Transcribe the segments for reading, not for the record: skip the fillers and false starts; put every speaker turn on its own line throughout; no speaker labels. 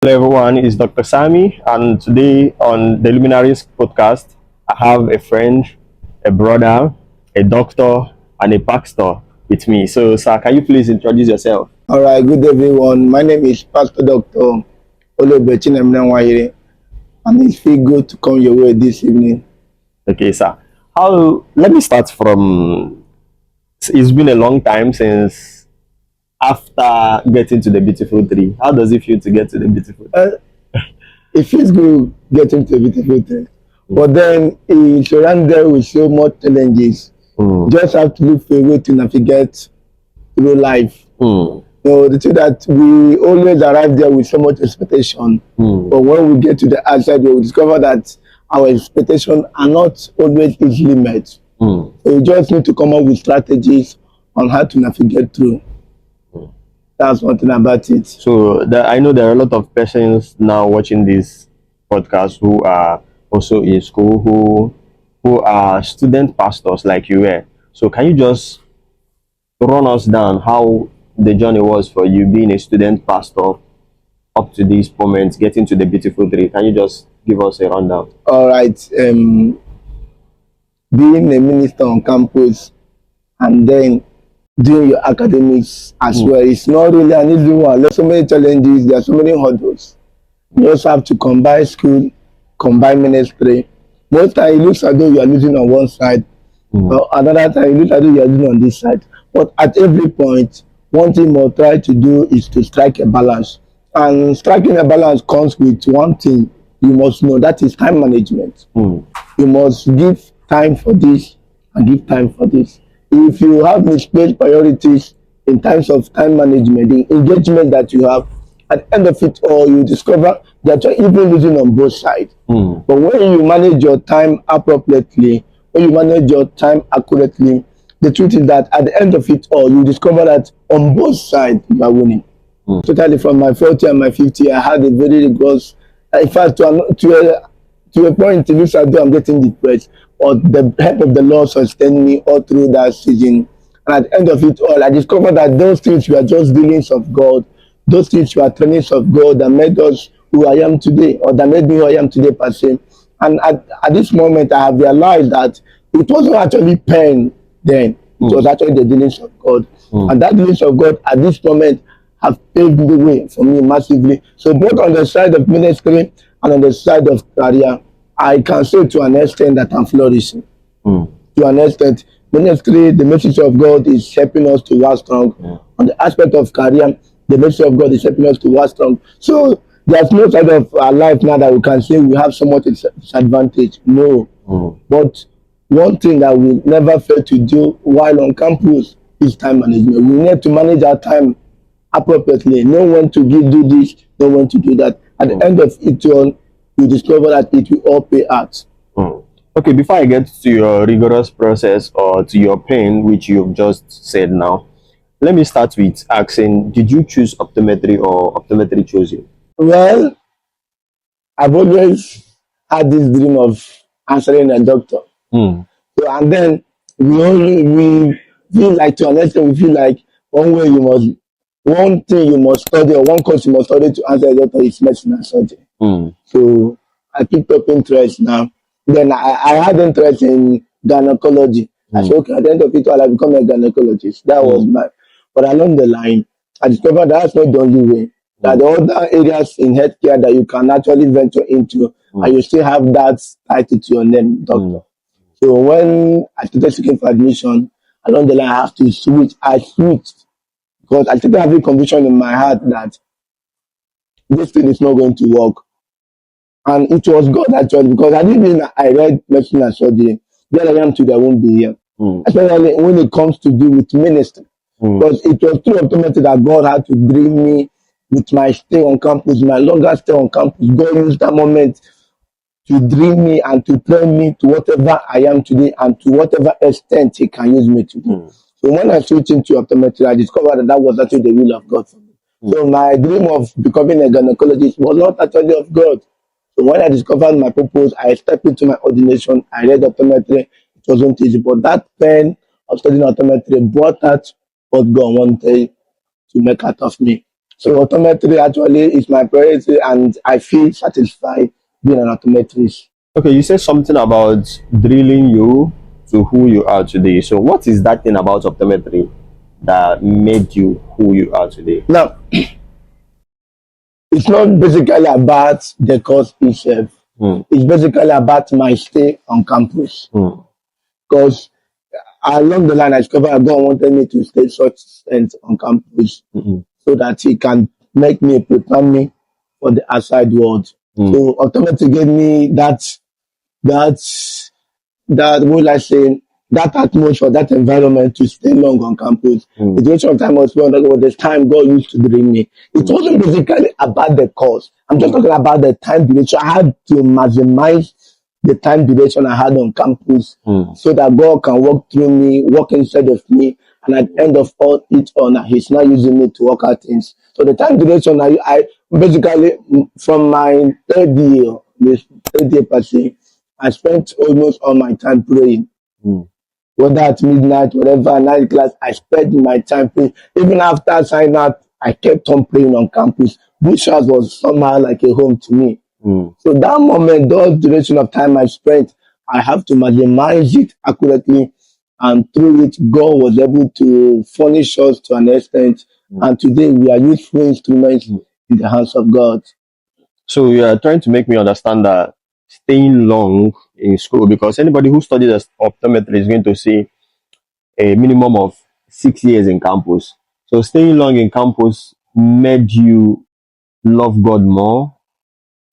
Hello, everyone. It's Dr. Sami, and today on the Luminaries podcast, I have a friend, a brother, a doctor, and a pastor with me. So, sir, can you please introduce yourself?
All right, good everyone. My name is Pastor Dr Oluebube, and it feels good to come your way this evening.
Okay, sir. How? Let me start from. It's been a long time since after getting to the beautiful tree. How does it feel to get to the beautiful tree?
It feels good getting to a beautiful thing, but then it's surrounded with so much challenges.
Mm.
Just have to look for a way to navigate through life.
Mm.
The thing that we always arrive there with so much expectation, but when we get to the outside, we will discover that our expectations are not always easily met.
Mm.
So you just need to come up with strategies on how to navigate through. That's one thing about it.
So I know there are a lot of persons now watching this podcast who are also in school who are student pastors like you were. So can you just run us down how the journey was for you being a student pastor up to this moment, getting to the beautiful tree? Can you just give us a rundown?
All right. Being a minister on campus and then doing your academics as well, it's not really an easy one. There's so many challenges, there are so many hurdles. You also have to combine school, combine ministry. Most time it looks as though you are losing on one side, or another time it looks as though you are losing on this side. But at every point, one thing we'll try to do is to strike a balance. And striking a balance comes with one thing you must know, that is time management. You must give time for this and give time for this. If you have misplaced priorities in terms of time management, the engagement that you have, at the end of it all, you discover that you're even losing on both sides. But when you manage your time appropriately, when you manage your time accurately, the truth is that at the end of it all, you discover that on both sides, you are winning. Totally, from my 40 and my 50, I had a very rigorous, in fact, to a point, in which I'm getting depressed, or the help of the Lord sustained me all through that season. And at the end of it all, I discovered that those things were just dealings of God. Those things were trainings of God that made us who I am today, or that made me who I am today per se. And at this moment, I have realized that it wasn't actually pain then. It was actually the dealings of God. And that dealings of God at this moment have paved the way for me massively. So both on the side of ministry and on the side of career, I can say to an extent that I'm flourishing. To an extent, ministry, the message of God is helping us to work strong. On the aspect of career, the message of God is helping us to work strong. So there's no side of our life now that we can say we have so much disadvantage. No. But one thing that we never fail to do while on campus is time management. We need to manage our time appropriately. Know when to do this, know when to do that. At the end of it all, you discover that it will all pay out.
Okay, before I get to your rigorous process or to your pain, which you've just said now, let me start with asking, did you choose optometry or optometry chose you?
Well, I've always had this dream of answering a doctor. So, and then we feel like, to an extent, we feel like one thing you must study, or one course you must study to answer a doctor is medicine and surgery. So I picked up interest now. Then I had interest in gynecology. I said, okay, at the end of it all, I become a gynecologist. That was but along the line, I discovered that's not the only way. That there are other areas in healthcare that you can actually venture into, and you still have that title to your name, doctor. So when I started seeking for admission, along the line, I have to switch. I switched because I started having conviction in my heart that this thing is not going to work. And it was God actually, because I didn't mean I read medicine and surgery. There I am today, I won't be here. Especially when it comes to do with ministry. Because it was through optometry that God had to bring me with my stay on campus, my longer stay on campus. God used that moment to dream me and to train me to whatever I am today and to whatever extent He can use me to do. So when I switched into optometry, I discovered that was actually the will of God for me. So my dream of becoming a gynecologist was not actually of God. So when I discovered my purpose, I stepped into my ordination. I read optometry. It wasn't easy, but that pain of studying optometry brought out what God wanted to make out of me. So optometry actually is my priority, and I feel satisfied being an optometrist.
Okay, you said something about drilling you to who you are today. So, what is that thing about optometry that made you who you are today?
Now, it's not basically about the course itself.
Mm,
It's basically about my stay on campus.
mm,
Because along the line, I discovered God wanted me to stay such extent on campus
mm,
so that He can make me, prepare me for the outside world.
mm,
So automatically gave me that that what will I say, that atmosphere, that environment to stay long on campus. The
mm,
duration of time was spent with the time God used to bring me. It
mm,
wasn't basically about the course. I'm just
mm,
talking about the time duration. I had to maximize the time duration I had on campus
mm,
so that God can work through me, work inside of me, and at the end of all it on, He's not using me to work out things. So the time duration I basically from my this third year per se, I spent almost all my time praying.
mm.
Whether at midnight, whatever night class, I spent my time praying. Even after signing out, I kept on praying on campus. Bush House was somehow like a home to me.
Mm.
So that moment, those duration of time I spent, I have to maximize it accurately. And through it, God was able to furnish us to an extent.
Mm.
And today we are useful instruments
Mm.
in the hands of God.
So you are trying to make me understand that staying long in school, because anybody who studies as optometry is going to see a minimum of 6 years in campus. So staying long in campus made you love God more,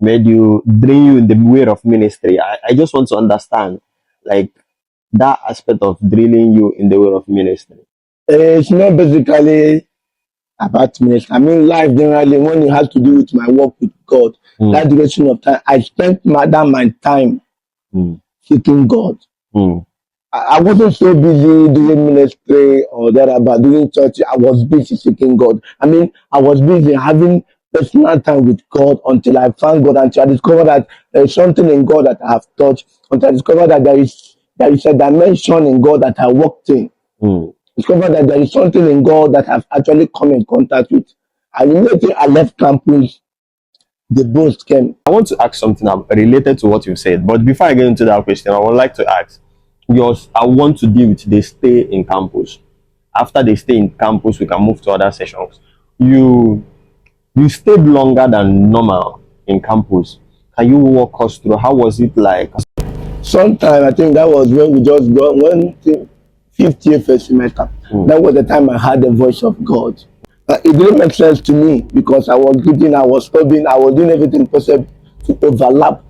made you drain you in the way of ministry. I just want to understand like that aspect of drilling you in the way of ministry.
It's not basically about ministry. I mean, life generally, when it has to do with my work with God,
Mm,
that duration of time, I spent my time
mm,
seeking God.
mm,
I wasn't so busy doing ministry or that about doing church. I was busy seeking God. I mean, I was busy having personal time with God until I found God, until I discovered that there is something in God that I have touched, until I discovered that there is a dimension in God that I walked in.
mm.
Discovered that there is something in God that I've actually come in contact with. And immediately I left campus, the boast came.
I want to ask something related to what you said, but before I get into that question, I would like to ask yours. I want to deal with they stay in campus. After they stay in campus, we can move to other sessions. You you stayed longer than normal in campus. Can you walk us through how was it like?
Sometime I think that was when we just got fifth year first semester.
Mm,
That was the time I heard the voice of God. It didn't make sense to me because I was reading, I was studying, I was doing everything possible to overlap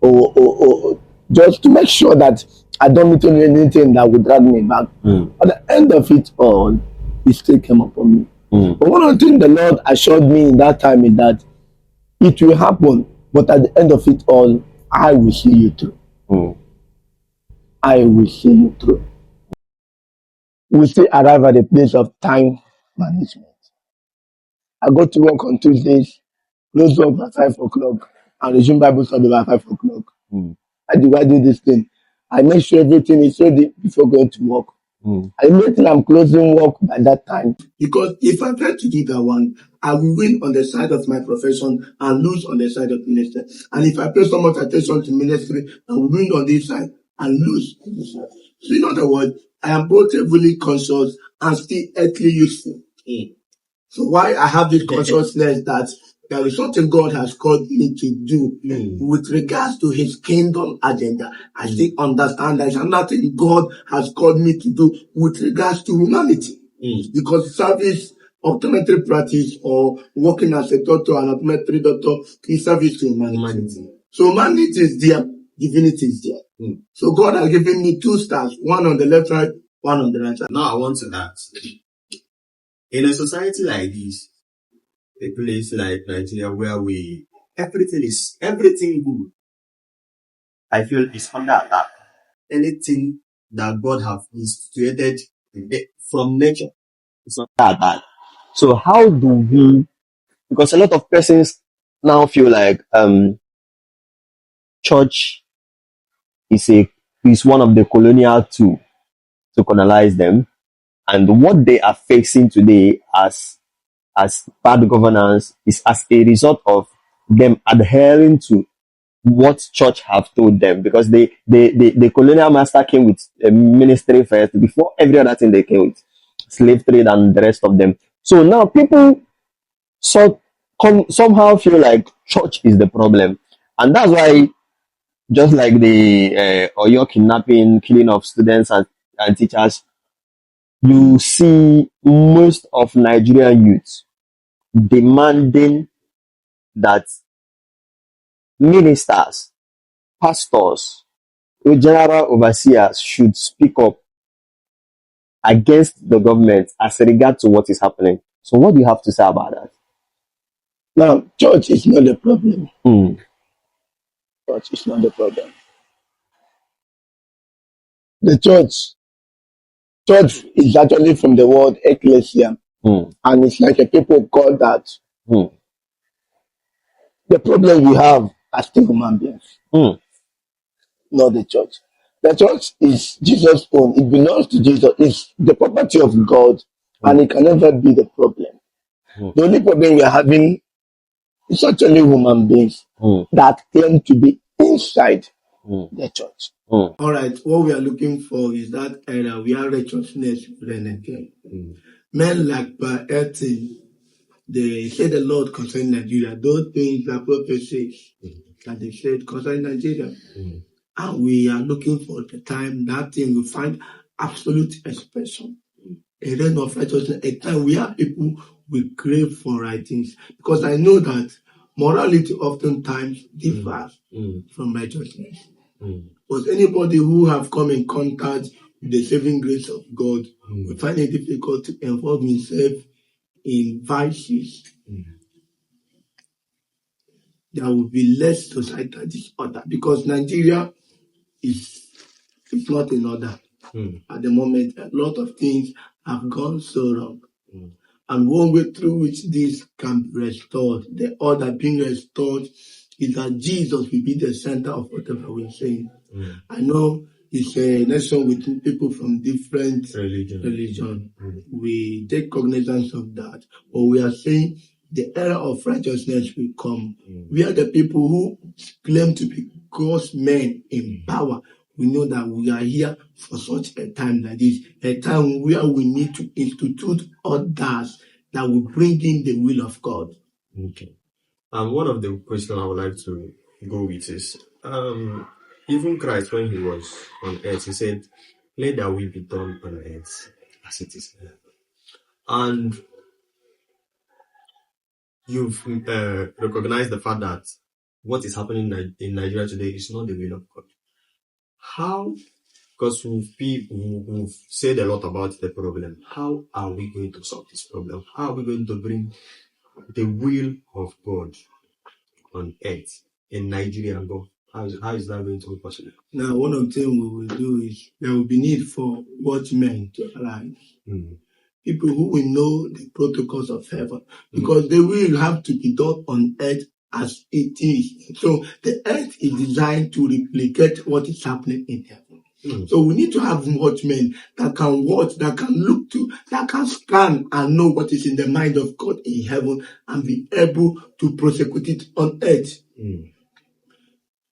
or just to make sure that I don't meet anything that would drag me back.
mm,
At the end of it all, it still came upon me.
mm,
But one of the things the Lord assured me in that time is that it will happen, but at the end of it all, I will see you through.
mm,
I will see you through. We still arrive at the place of time management. I go to work on Tuesdays, close work by 5 o'clock, and resume Bible study by 5 o'clock.
mm,
How do I do this thing? I make sure everything is ready before going to work.
mm,
I make sure I'm closing work by that time. Because if I try to do that one, I will win on the side of my profession and lose on the side of ministry. And if I pay so much attention to ministry, I will win on this side and lose on this side. So in other words, I am both heavily conscious and still earthly useful. So why I have this consciousness that there is something God has called me to do with regards to his kingdom agenda. I still understand there is another thing God has called me to do with regards to humanity. Because service optometry practice or working as a doctor, an optometry doctor is service to humanity. So humanity is there, divinity is there. So God has given me two stars, one on the left side, one on the right side.
Now I want to ask, in a society like this, a place like Nigeria where everything good, I feel is under attack. Anything that God have instituted from nature is under attack.
so how do we, because a lot of persons now feel like church is a is one of the colonial tool to colonize them, and what they are facing today as as bad governance is as a result of them adhering to what church have told them, because the colonial master came with a ministry first before every other thing. They came with slave trade and the rest of them. So now people somehow feel like church is the problem, and that's why, just like the Oyo kidnapping, killing of students and teachers, you see most of Nigerian youths demanding that ministers, pastors, general overseers should speak up against the government as regard to what is happening. So what do you have to say about that?
Now, church is not the problem.
Mm,
Church is not the problem. The church is actually from the word ecclesia,
mm,
and it's like a people call that.
mm,
The problem we have are still human beings,
mm,
not the church. The church is Jesus' own. It belongs to Jesus. It's the property of God, and it can never be the problem.
mm,
The only problem we are having is actually human beings
mm,
that claim to be inside
mm,
the church.
mm,
All right, what we are looking for is that era where righteousness reign again. Men like Baetin, they say the Lord concerning Nigeria. Those things are prophecies that they said concerning Nigeria. And we are looking for the time that thing will find absolute expression. A reign of righteousness, a time where people will crave for right things. Because I know that morality oftentimes differs from righteousness. But anybody who have come in contact with the saving grace of God will find it difficult to involve himself in vices. There will be less societal disorder because Nigeria is not in order. At the moment, a lot of things have gone so wrong. And one way through which this can be restored, the order being restored, is that Jesus will be the center of whatever we're saying. I know it's a nation with people from different religion. We take cognizance of that. But we are saying the era of righteousness will come. We are the people who claim to be God's men in power. We know that we are here for such a time like this, a time where we need to institute orders that will bring in the will of God.
Okay. One of the questions I would like to go with is, even Christ, when he was on earth, he said, "Let thy will be done on earth as it is in heaven." And you've recognized the fact that what is happening in Nigeria today is not the will of God. How? Because we've said a lot about the problem. How are we going to solve this problem? How are we going to bring the will of God on earth in Nigeria and go? How is that going to be possible?
Now, one of the things we will do is there will be need for watchmen to arise. People who will know the protocols of heaven, because they will have to be done on earth as it is. So the earth is designed to replicate what is happening in heaven. So we need to have watchmen that can watch, that can look to, that can scan and know what is in the mind of God in heaven and be able to prosecute it on earth.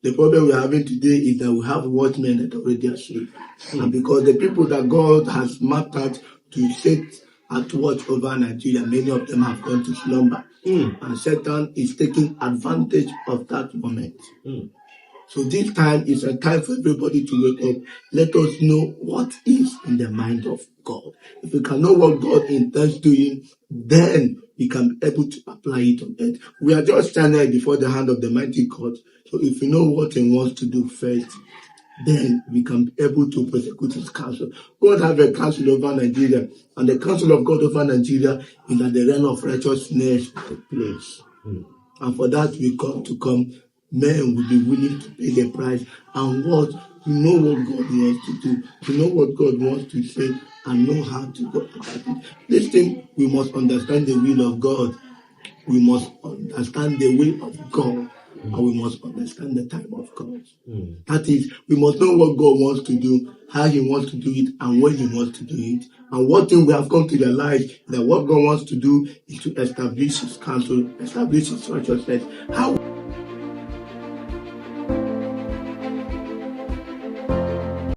The problem we're having today is that we have watchmen that are already asleep. And because the people that God has mapped out to sit at watch over Nigeria, many of them have gone to slumber. And Satan is taking advantage of that moment. So this time is a time for everybody to wake up. Let us know what is in the mind of God. If we can know what God intends doing, then we can be able to apply it on earth. We are just standing before the hand of the mighty God. So if we know what he wants to do first, then we can be able to prosecute his counsel. God has a counsel over Nigeria, and the counsel of God over Nigeria is that the reign of righteousness will take place. And for that we come, men will be willing to pay the price and what to know what God wants to do, to know what God wants to say, and know how to go about it. This thing, we must understand the will of God. We must understand the will of God, and we must understand the time of God. That is, we must know what God wants to do, how he wants to do it, and when he wants to do it, And one thing we have come to realize that what God wants to do is to establish His counsel, establish His righteousness. How